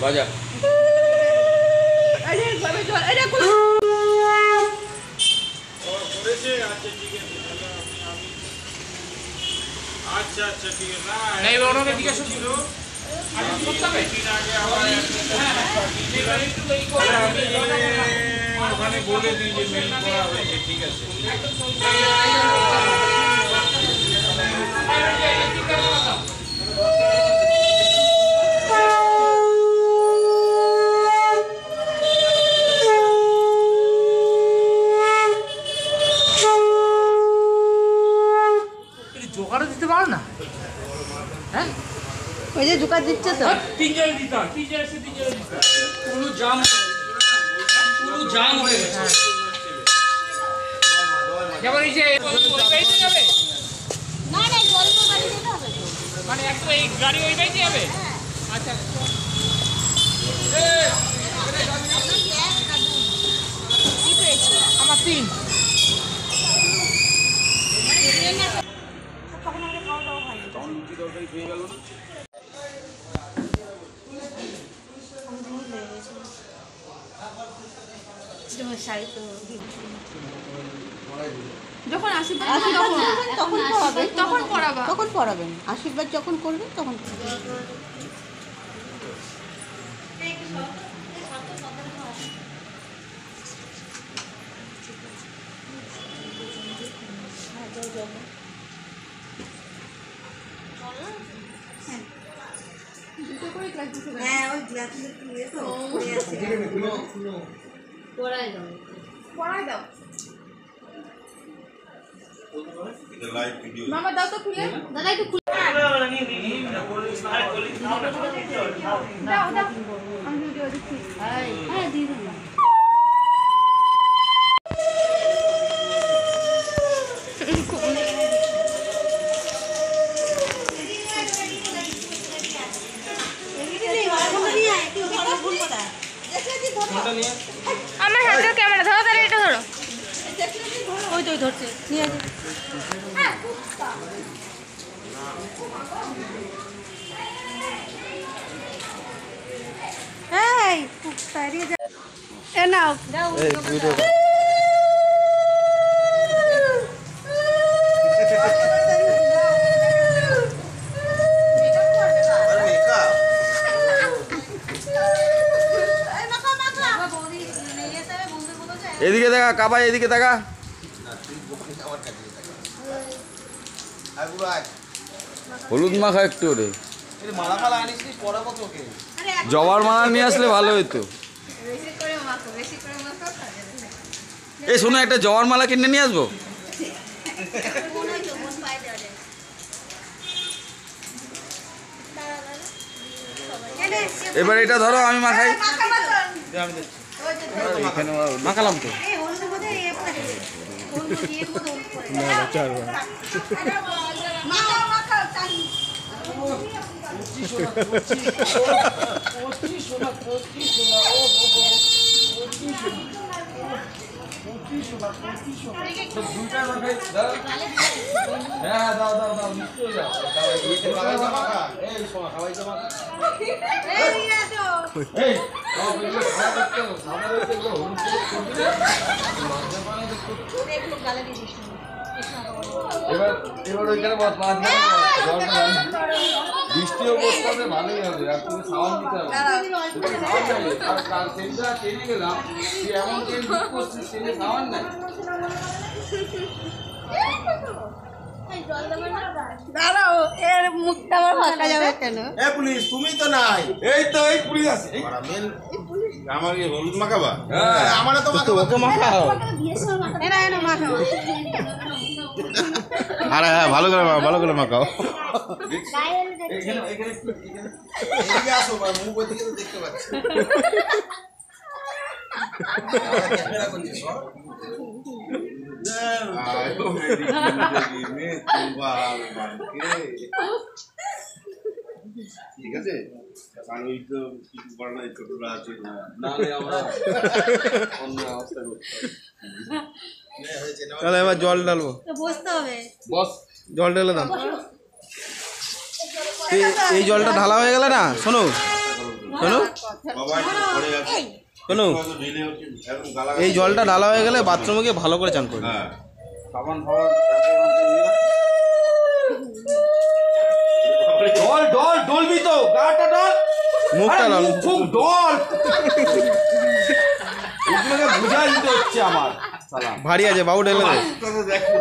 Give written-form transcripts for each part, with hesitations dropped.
বাজা আচ্ছা আচ্ছা ঠিক আছে না এই ওনাকে জিজ্ঞাসা করো আগে করতে হবে দিন আগে আবার ওখানে বলে দিই যে মেইল করা হয়েছে ঠিক আছে জোগাড় দিতে পারো না হ্যাঁ ওই যে জোগাড় দিচ্ছে তো তিনজনে দিতে হয় পুরো জাম হয়ে গেছে যেমন এই যে যাবে না না গল্প বাড়ি যেতে হবে মানে একটু এই গাড়ি ওই বাইতে যাবে আচ্ছা কি পেয়েছি আমার 3 তখন আমাদের খাওয়া দাওয়া হয়নি তখন লুচি তরকারি খেয়ে গেল না শাড়ি তো যখন আশীর্বাদ তখন পড়াবেন আশীর্বাদ যখন করবেন তখন হ্যাঁ ওই গ্লাসগুলো তো পড়াই দাও মামা দাও তো খুলে দাদা একটু খুলে দাও আমি ভিডিও দেখছি হ্যাঁ দিয়ে দাও আমার হাতে ক্যামেরা ধরো তাহলে এটা ধরো ওই তো ধরছে নিয়ে আসি এই তাড়িয়ে যা এ নাও এই ভিডিও এদিকে দেখা কাবাই এদিকে দেখা হলুদ মাখা একটু রে জবার মালা নিয়ে আসলে ভালো হইতো এই শোনো একটা জবার মালা কিনে নিয়ে আসবো এবার এটা ধরো আমি মাখাই মাখালাম তো হ্যাঁ দাও দাও দাও নিশ্চয়ই দাও এবার এবার ওইখানে বৃষ্টিও পড়তে হবে ভালোই হবে আর তুমি সাউন্ড দিতে হবে সাউন্ড নাই আর কাল ট্রেনটা ট্রেনে গেলাম তুই এমন ট্রেন বুক করছিস ট্রেনে সাউন্ড নাই দাঁড়াও এর মুখটা আমার ফাঁকা যাবে কেন এ পুলিশ তুমি তো নাই এই তো এই পুলিশ আছে আমার কি হলুদ মাখাবা হ্যাঁ আমার তো ওকে মাখাও এরা এনো মাখাও আরে হ্যাঁ ভালো করে মাখাও এখানে এখানে এদিকে আসো মুখ ওই দিকে দেখতে পাচ্ছি ক্যামেরা করছিস ঠিক আছে কারণ ওই তো কিছু করার নাই ছোটরা আছে নালে আমরা অন্য অবস্থা করতে তাহলে এবার জল ঢালবো বসতে হবে বস জল ঢেলে দাও এই জলটা ঢালা হয়ে গেলে না শোনো শোনো বাবাই পড়ে যাচ্ছে শোনো কত ঢিলে হচ্ছে একদম গালা এই জলটা ঢালা হয়ে গেলে বাথরুমে গিয়ে ভালো করে চান করবে। হ্যাঁ সাবান ফাবান ডল ডল ডলবি তো গাটা ডল মুখটা লাল খুব ডল এগুলোকে বুঝাই দিতে হচ্ছে আমার সালাম ভারী আছে বাবু ঢেলে দে। কথা দেখো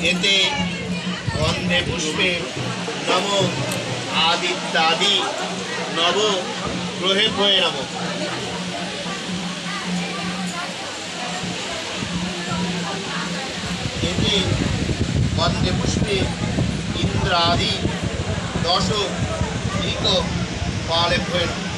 এতে গন্ধে পুষ্পে নম আদিত্যাদি নব গ্রহে ভয়ে নম। এতে গন্ধে পুষ্পে ইন্দ্রাদি দশ দিক পালে ভয়ে নম।